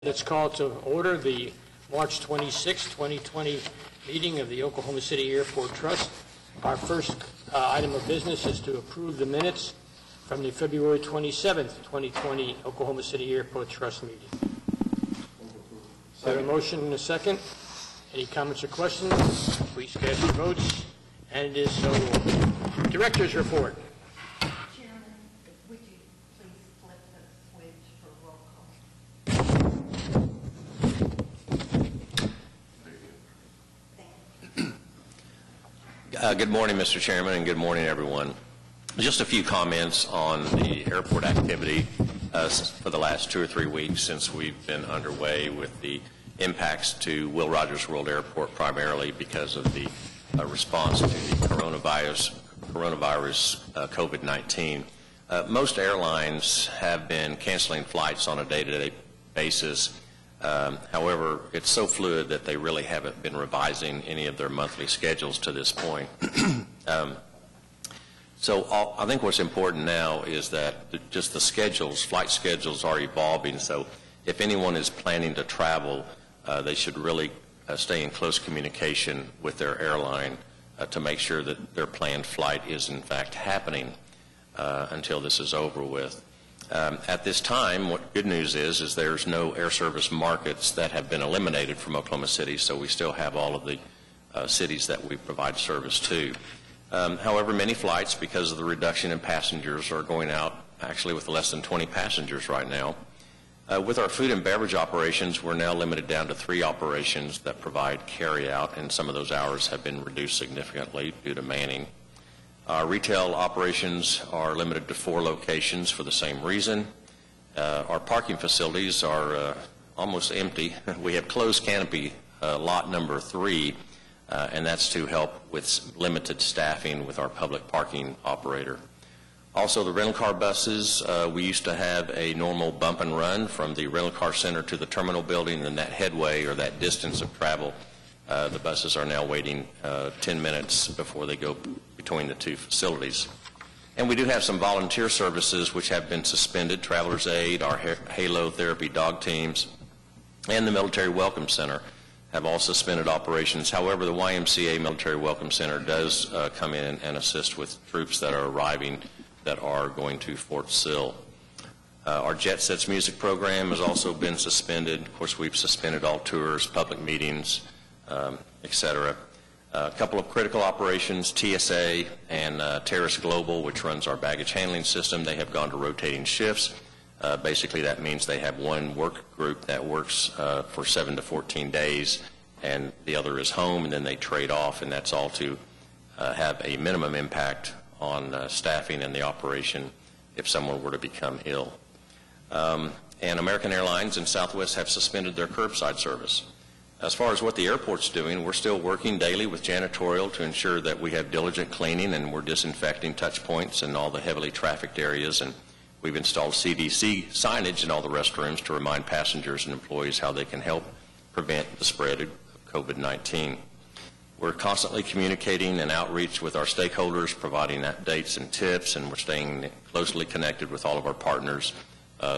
Let's call to order the March 26, 2020 meeting of the Oklahoma City Airport Trust. Our first item of business is to approve the minutes from the February 27, 2020 Oklahoma City Airport Trust meeting. Is there a motion and a second? Any comments or questions? Please cast your votes. And it is so ordered. Director's report. Chairman, would you please flip the switch for roll call? Good morning, Mr. Chairman, and good morning, everyone. Just a few comments on the airport activity for the last 2 or 3 weeks since we've been underway with the impacts to Will Rogers World Airport, primarily because of the response to the coronavirus COVID-19. Most airlines have been canceling flights on a day-to-day basis. However, it's so fluid that they really haven't been revising any of their monthly schedules to this point. I think what's important now is that just the schedules, flight schedules are evolving. So if anyone is planning to travel, they should really stay in close communication with their airline to make sure that their planned flight is in fact happening until this is over with. At this time, what good news is there's no air service markets that have been eliminated from Oklahoma City, so we still have all of the cities that we provide service to. However, many flights, because of the reduction in passengers, are going out actually with less than 20 passengers right now. With our food and beverage operations, we're now limited down to 3 operations that provide carry-out, and some of those hours have been reduced significantly due to manning. Our retail operations are limited to 4 locations for the same reason. Our parking facilities are almost empty. We have closed canopy lot number 3, and that's to help with limited staffing with our public parking operator. Also, the rental car buses, we used to have a normal bump and run from the rental car center to the terminal building, and that headway or that distance of travel, the buses are now waiting 10 minutes before they go between the 2 facilities. And we do have some volunteer services which have been suspended. Traveler's Aid, our Halo Therapy dog teams, and the Military Welcome Center have all suspended operations. However, the YMCA Military Welcome Center does come in and assist with troops that are arriving that are going to Fort Sill. Our Jet Sets music program has also been suspended. Of course, we've suspended all tours, public meetings, etc. A couple of critical operations, TSA and Terrace Global, which runs our baggage handling system, they have gone to rotating shifts. Basically, that means they have one work group that works for 7 to 14 days, and the other is home, and then they trade off, and that's all to have a minimum impact on staffing and the operation if someone were to become ill. And American Airlines and Southwest have suspended their curbside service. As far as what the airport's doing, we're still working daily with janitorial to ensure that we have diligent cleaning and we're disinfecting touch points in all the heavily trafficked areas, and we've installed CDC signage in all the restrooms to remind passengers and employees how they can help prevent the spread of COVID-19. We're constantly communicating and outreach with our stakeholders, providing updates and tips, and we're staying closely connected with all of our partners,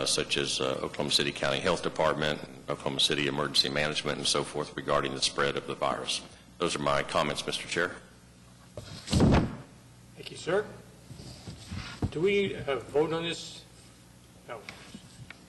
such as Oklahoma City County Health Department, Oklahoma City Emergency Management, and so forth regarding the spread of the virus. Those are my comments, Mr. Chair. Thank you, sir. Do we vote on this? No.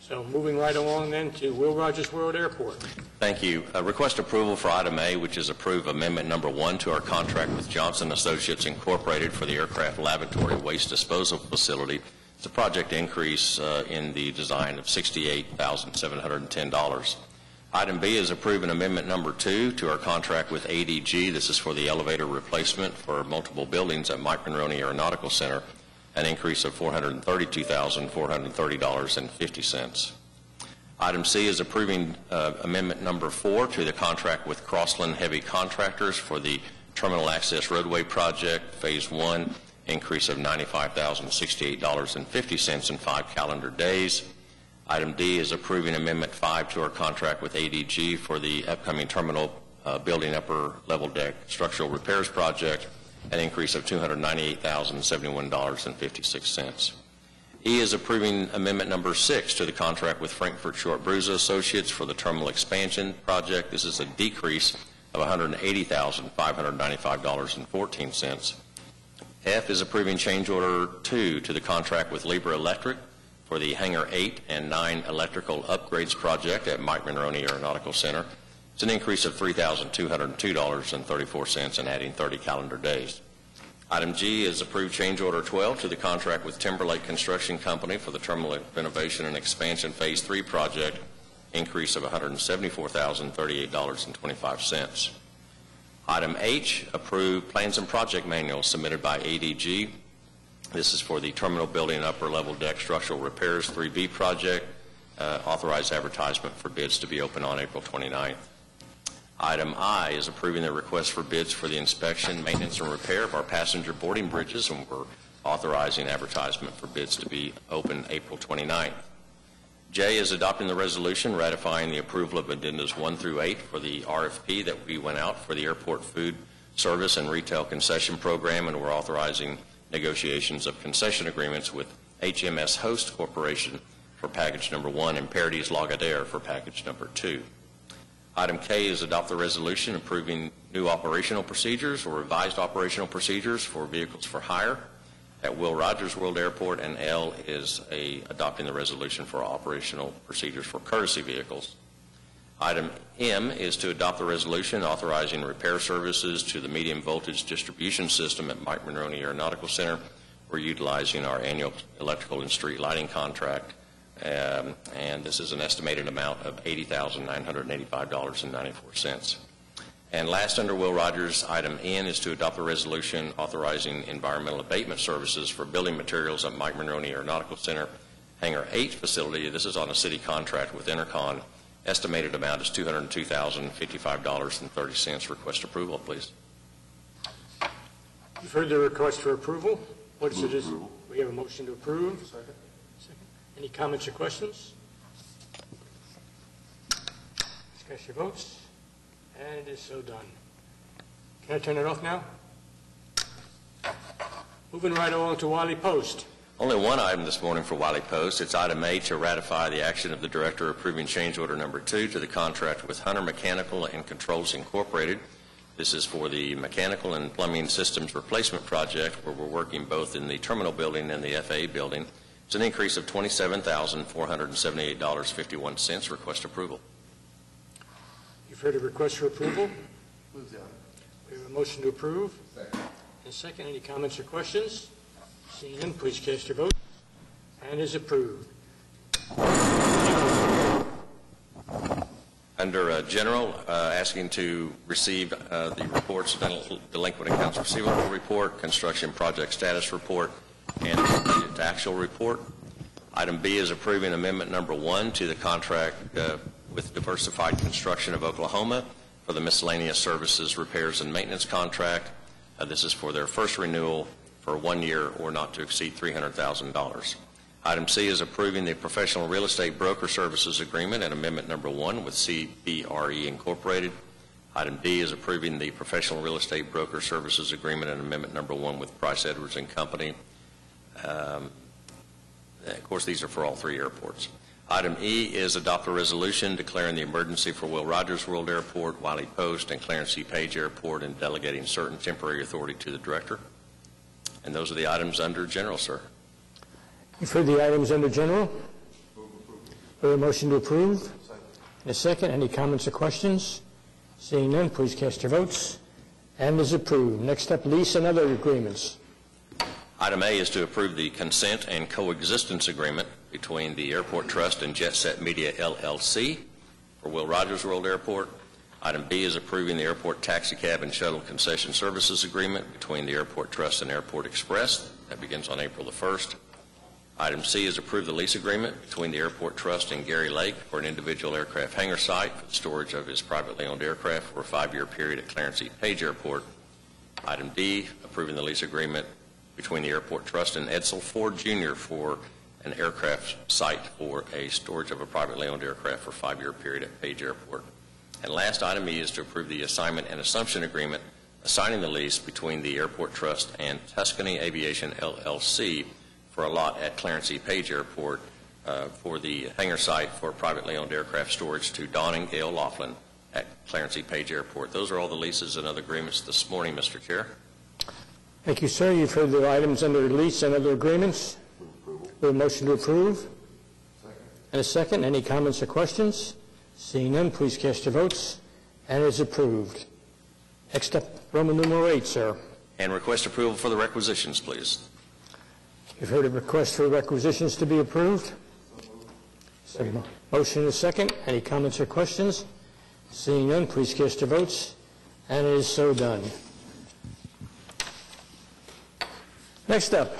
So moving right along then to Will Rogers World Airport. Thank you. Request approval for item A, which is approve amendment number 1 to our contract with Johnson Associates Incorporated for the Aircraft Lavatory Waste Disposal Facility. It's a project increase in the design of $68,710. Item B is approve an amendment number 2 to our contract with ADG. This is for the elevator replacement for multiple buildings at Mike Monroney Aeronautical Center, an increase of $432,430.50. Item C is approving amendment number 4 to the contract with Crossland Heavy Contractors for the Terminal Access Roadway Project, Phase 1, increase of $95,068.50 in 5 calendar days. Item D is approving amendment 5 to our contract with ADG for the upcoming terminal building upper level deck structural repairs project, an increase of $298,071.56. E is approving amendment number 6 to the contract with Frankfurt Short Bruza Associates for the terminal expansion project. This is a decrease of $180,595.14. F is approving change order 2 to the contract with Libra Electric for the Hangar 8 and 9 electrical upgrades project at Mike Monroney Aeronautical Center. It's an increase of $3,202.34 and adding 30 calendar days. Item G is approved change order 12 to the contract with Timberlake Construction Company for the terminal renovation and expansion phase 3 project, increase of $174,038.25. Item H, approved plans and project manuals submitted by ADG. This is for the terminal building and upper level deck structural repairs 3B project. Authorized advertisement for bids to be open on April 29th. Item I is approving the request for bids for the inspection, maintenance, and repair of our passenger boarding bridges, and we're authorizing advertisement for bids to be open April 29th. J is adopting the resolution ratifying the approval of addendas 1 through 8 for the RFP that we went out for the airport food service and retail concession program, and we're authorizing negotiations of concession agreements with HMS Host Corporation for package number 1 and Paradis Lagardère for package number 2. Item K is adopt the resolution approving new operational procedures or revised operational procedures for vehicles for hire at Will Rogers World Airport, and L is adopting the resolution for operational procedures for courtesy vehicles. Item M is to adopt the resolution authorizing repair services to the medium voltage distribution system at Mike Monroney Aeronautical Center. We're utilizing our annual electrical and street lighting contract. And this is an estimated amount of $80,985.94. And last, under Will Rogers, item N is to adopt a resolution authorizing environmental abatement services for building materials at Mike Monroney Aeronautical Center Hangar 8 facility. This is on a city contract with Intercon. Estimated amount is $202,055.30. Request approval, please. You've heard the request for approval. What is it? We have a motion to approve. Second. Any comments or questions? Cast your votes. And it is so done. Can I turn it off now? Moving right along to Wiley Post. Only one item this morning for Wiley Post. It's item A to ratify the action of the Director approving change order number 2 to the contract with Hunter Mechanical and Controls Incorporated. This is for the mechanical and plumbing systems replacement project where we're working both in the terminal building and the FAA building. It's an increase of $27,478.51. Request approval. You've heard a request for approval. Move down. We have a motion to approve. Second. And second, any comments or questions? Seeing none, please cast your vote. And is approved. Under General, asking to receive the reports, delinquent accounts receivable report, construction project status report, and the actual report. Item B is approving amendment number 1 to the contract with Diversified Construction of Oklahoma for the miscellaneous services, repairs, and maintenance contract. This is for their first renewal for 1 year or not to exceed $300,000. Item C is approving the professional real estate broker services agreement and amendment number 1 with CBRE Incorporated. Item D is approving the professional real estate broker services agreement and amendment number 1 with Price Edwards and Company. Of course, these are for all 3 airports. Item E is adopt a resolution declaring the emergency for Will Rogers World Airport, Wiley Post, and Clarence C. Page Airport, and delegating certain temporary authority to the Director. And those are the items under General, sir. You've heard the items under General. We have a motion to approve. And a second. Any comments or questions? Seeing none, please cast your votes. And is approved. Next up, lease and other agreements. Item A is to approve the consent and coexistence agreement between the Airport Trust and Jet Set Media, LLC for Will Rogers World Airport. Item B is approving the airport taxi cab and shuttle concession services agreement between the Airport Trust and Airport Express. That begins on April the 1st. Item C is approve the lease agreement between the Airport Trust and Gary Lake for an individual aircraft hangar site for the storage of his privately owned aircraft for a 5-year period at Clarence E. Page Airport. Item D, approving the lease agreement between the Airport Trust and Edsel Ford Jr. for an aircraft site for a storage of a privately owned aircraft for a 5-year period at Page Airport. And last item E is to approve the assignment and assumption agreement assigning the lease between the Airport Trust and Tuscany Aviation, LLC for for a lot at Clarence E. Page Airport for the hangar site for privately owned aircraft storage to Don and Gail Laughlin at Clarence E. Page Airport. Those are all the leases and other agreements this morning, Mr. Chair. Thank you, sir. You've heard the items under lease and other agreements. A motion to approve? Second. And a second. Any comments or questions? Seeing none, please cast your votes. And it is approved. Next up, Roman numeral 8, sir. And request approval for the requisitions, please. You've heard a request for requisitions to be approved. Second. Motion and a second. Any comments or questions? Seeing none, please cast your votes. And it is so done. Next up,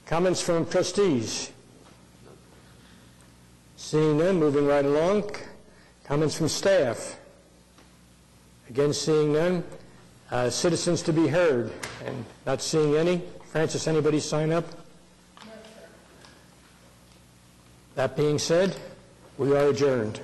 comments from trustees. Seeing none, moving right along. Comments from staff. Again, seeing none. Citizens to be heard, and not seeing any. Francis, anybody sign up? No, sir. That being said, we are adjourned.